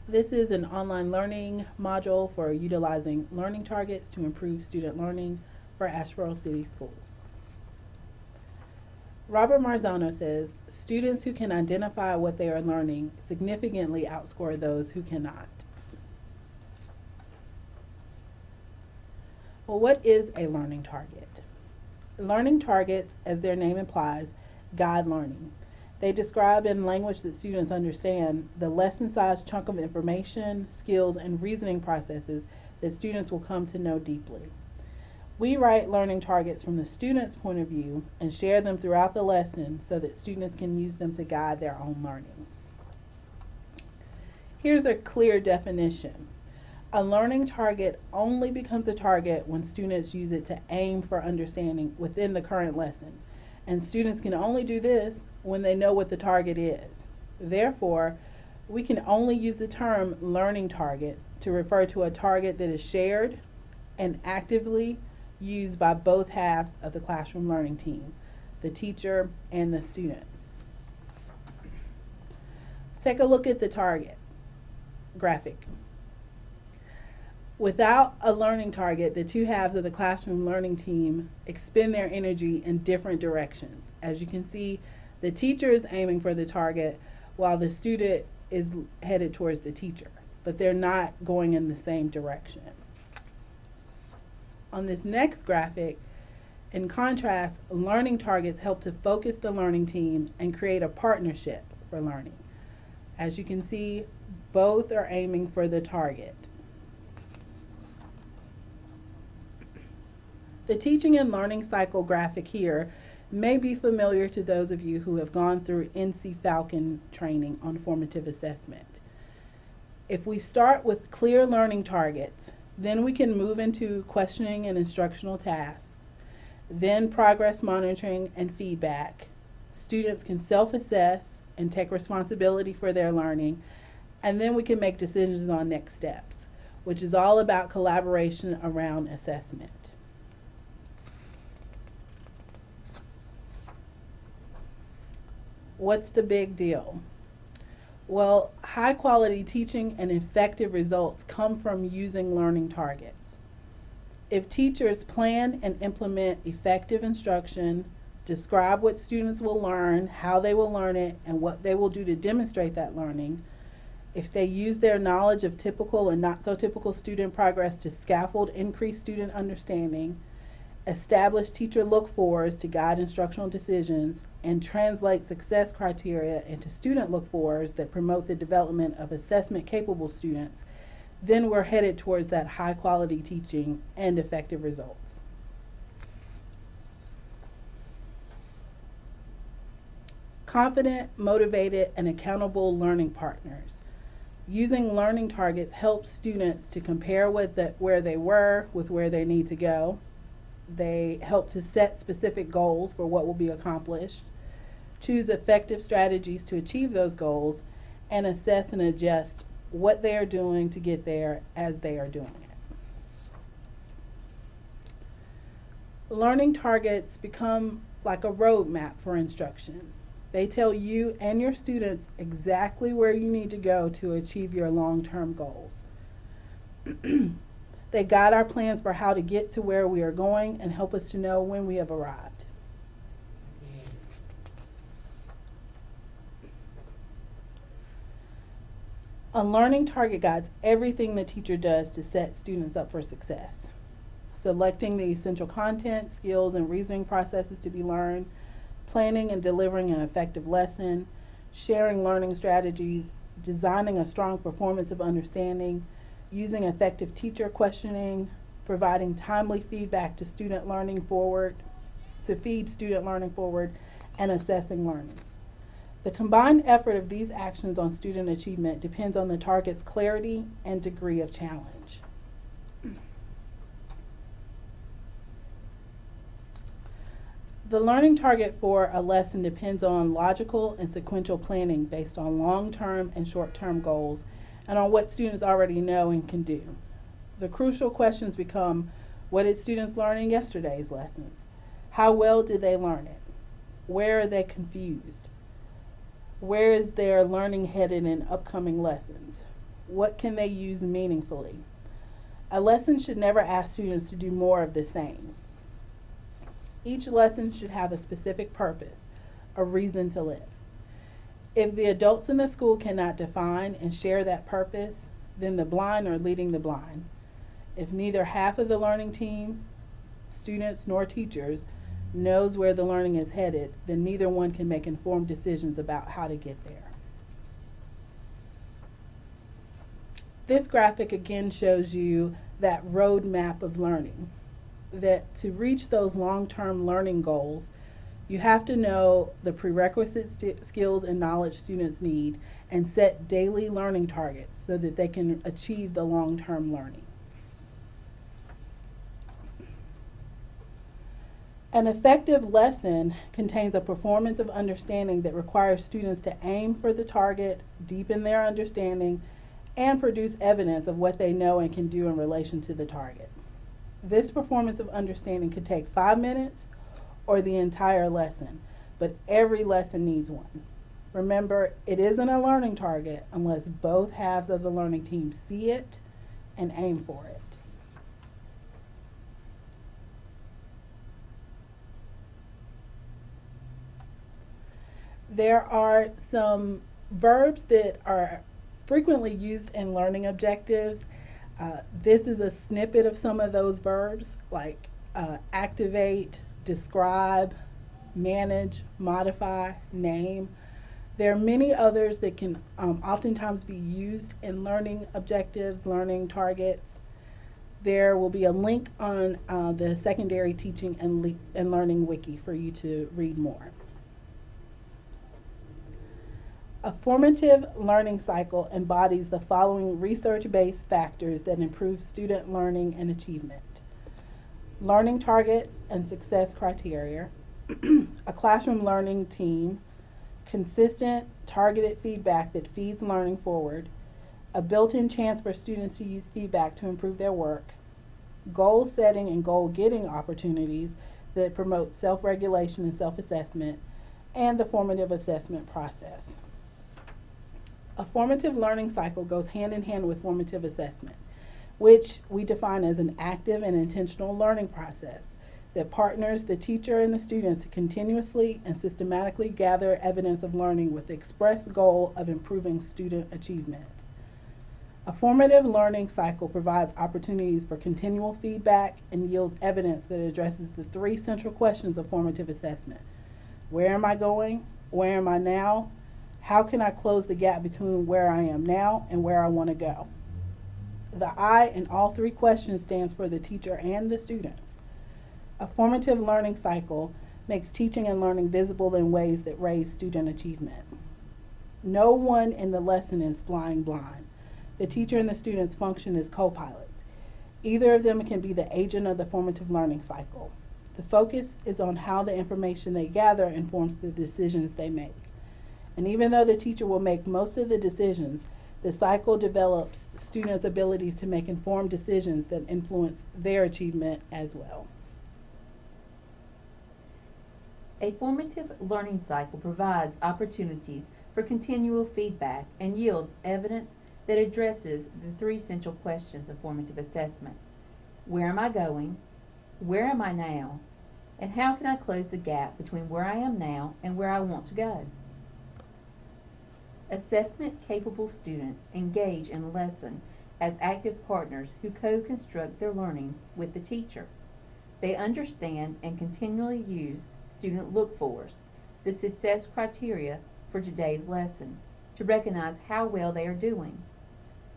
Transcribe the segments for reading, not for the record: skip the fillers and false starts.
This is an online learning module for utilizing learning targets to improve student learning for Asheboro City Schools. Robert Marzano says, students who can identify what they are learning significantly outscore those who cannot. Well, what is a learning target? Learning targets, as their name implies, guide learning. They describe in language that students understand the lesson-sized chunk of information, skills, and reasoning processes that students will come to know deeply. We write learning targets from the student's point of view and share them throughout the lesson so that students can use them to guide their own learning. Here's a clear definition. A learning target only becomes a target when students use it to aim for understanding within the current lesson, and students can only do this when they know what the target is. Therefore, we can only use the term learning target to refer to a target that is shared and actively used by both halves of the classroom learning team, the teacher and the students. Let's take a look at the target graphic. Without a learning target, the two halves of the classroom learning team expend their energy in different directions. As you can see, the teacher is aiming for the target while the student is headed towards the teacher, but they're not going in the same direction. On this next graphic, in contrast, learning targets help to focus the learning team and create a partnership for learning. As you can see, both are aiming for the target. The teaching and learning cycle graphic here may be familiar to those of you who have gone through NC Falcon training on formative assessment. If we start with clear learning targets, then we can move into questioning and instructional tasks, then progress monitoring and feedback. Students can self-assess and take responsibility for their learning, and then we can make decisions on next steps, which is all about collaboration around assessment. What's the big deal? Well, high quality teaching and effective results come from using learning targets. If teachers plan and implement effective instruction, describe what students will learn, how they will learn it, and what they will do to demonstrate that learning, if they use their knowledge of typical and not so typical student progress to scaffold increased student understanding, establish teacher look-fors to guide instructional decisions, and translate success criteria into student look-fors that promote the development of assessment-capable students, then we're headed towards that high-quality teaching and effective results. Confident, motivated, and accountable learning partners. Using learning targets helps students to compare where they were with where they need to go. They help to set specific goals for what will be accomplished, choose effective strategies to achieve those goals, and assess and adjust what they are doing to get there as they are doing it. Learning targets become like a roadmap for instruction. They tell you and your students exactly where you need to go to achieve your long-term goals. They guide our plans for how to get to where we are going and help us to know when we have arrived. A learning target guides everything the teacher does to set students up for success. Selecting the essential content, skills, and reasoning processes to be learned, planning and delivering an effective lesson, sharing learning strategies, designing a strong performance of understanding, using effective teacher questioning, providing timely feedback to student learning forward, to feed student learning forward, and assessing learning. The combined effort of these actions on student achievement depends on the target's clarity and degree of challenge. The learning target for a lesson depends on logical and sequential planning based on long-term and short-term goals and on what students already know and can do. The crucial questions become, what did students learn in yesterday's lessons? How well did they learn it? Where are they confused? Where is their learning headed in upcoming lessons? What can they use meaningfully? A lesson should never ask students to do more of the same. Each lesson should have a specific purpose, a reason to live. If the adults in the school cannot define and share that purpose, then the blind are leading the blind. If neither half of the learning team, students nor teachers, knows where the learning is headed, then neither one can make informed decisions about how to get there. This graphic again shows you that roadmap of learning. That to reach those long-term learning goals, you have to know the prerequisite skills and knowledge students need and set daily learning targets so that they can achieve the long-term learning. An effective lesson contains a performance of understanding that requires students to aim for the target, deepen their understanding, and produce evidence of what they know and can do in relation to the target. This performance of understanding could take 5 minutes or the entire lesson, but every lesson needs one. Remember, it isn't a learning target unless both halves of the learning team see it and aim for it. There are some verbs that are frequently used in learning objectives. This is a snippet of some of those verbs, like activate, describe, manage, modify, name. There are many others that can oftentimes be used in learning objectives, learning targets. There will be a link on the Secondary Teaching and Learning Wiki for you to read more. A formative learning cycle embodies the following research-based factors that improve student learning and achievement: learning targets and success criteria, a classroom learning team, consistent targeted feedback that feeds learning forward, a built-in chance for students to use feedback to improve their work, goal setting and goal getting opportunities that promote self-regulation and self-assessment, and the formative assessment process. A formative learning cycle goes hand in hand with formative assessment, which we define as an active and intentional learning process that partners the teacher and the students to continuously and systematically gather evidence of learning with the express goal of improving student achievement. A formative learning cycle provides opportunities for continual feedback and yields evidence that addresses the 3 central questions of formative assessment: where am I going? Where am I now? How can I close the gap between where I am now and where I want to go? The I in all 3 questions stands for the teacher and the students. A formative learning cycle makes teaching and learning visible in ways that raise student achievement. No one in the lesson is flying blind. The teacher and the students function as co-pilots. Either of them can be the agent of the formative learning cycle. The focus is on how the information they gather informs the decisions they make. And even though the teacher will make most of the decisions, the cycle develops students' abilities to make informed decisions that influence their achievement as well. A formative learning cycle provides opportunities for continual feedback and yields evidence that addresses the 3 central questions of formative assessment: where am I going? Where am I now? And how can I close the gap between where I am now and where I want to go? Assessment-capable students engage in lesson as active partners who co-construct their learning with the teacher. They understand and continually use student look-fors, the success criteria for today's lesson, to recognize how well they are doing.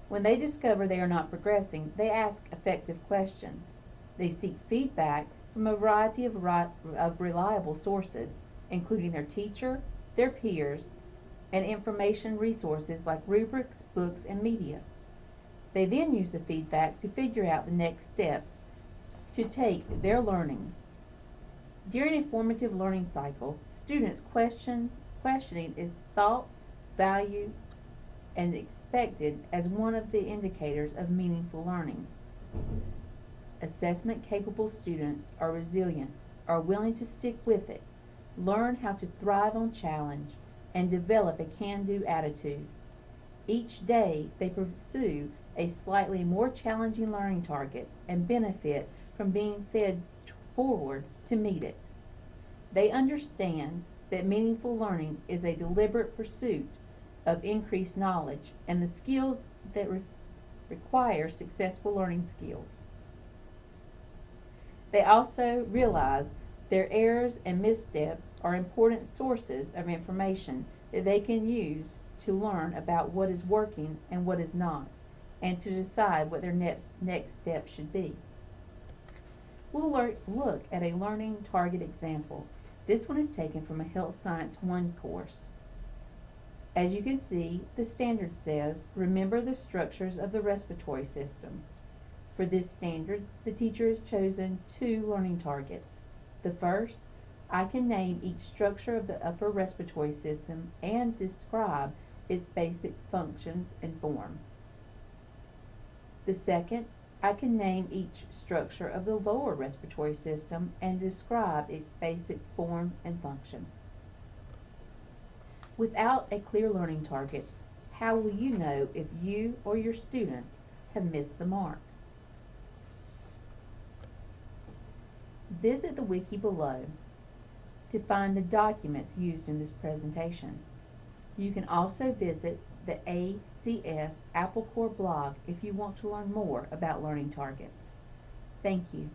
When they discover they are not progressing, they ask effective questions. They seek feedback from a variety of reliable sources, including their teacher, their peers, and information resources like rubrics, books, and media. They then use the feedback to figure out the next steps to take their learning. During a formative learning cycle, students' questioning is thought, valued, and expected as one of the indicators of meaningful learning. Assessment-capable students are resilient, are willing to stick with it, learn how to thrive on challenge, and develop a can-do attitude. Each day they pursue a slightly more challenging learning target and benefit from being fed forward to meet it. They understand that meaningful learning is a deliberate pursuit of increased knowledge and the skills that require successful learning skills. They also realize their errors and missteps are important sources of information that they can use to learn about what is working and what is not, and to decide what their next step should be. We'll look at a learning target example. This one is taken from a Health Science 1 course. As you can see, the standard says, remember the structures of the respiratory system. For this standard, the teacher has chosen 2 learning targets. The first, I can name each structure of the upper respiratory system and describe its basic functions and form. The second, I can name each structure of the lower respiratory system and describe its basic form and function. Without a clear learning target, how will you know if you or your students have missed the mark? Visit the wiki below to find the documents used in this presentation. You can also visit the ACS Apple Core blog if you want to learn more about learning targets. Thank you.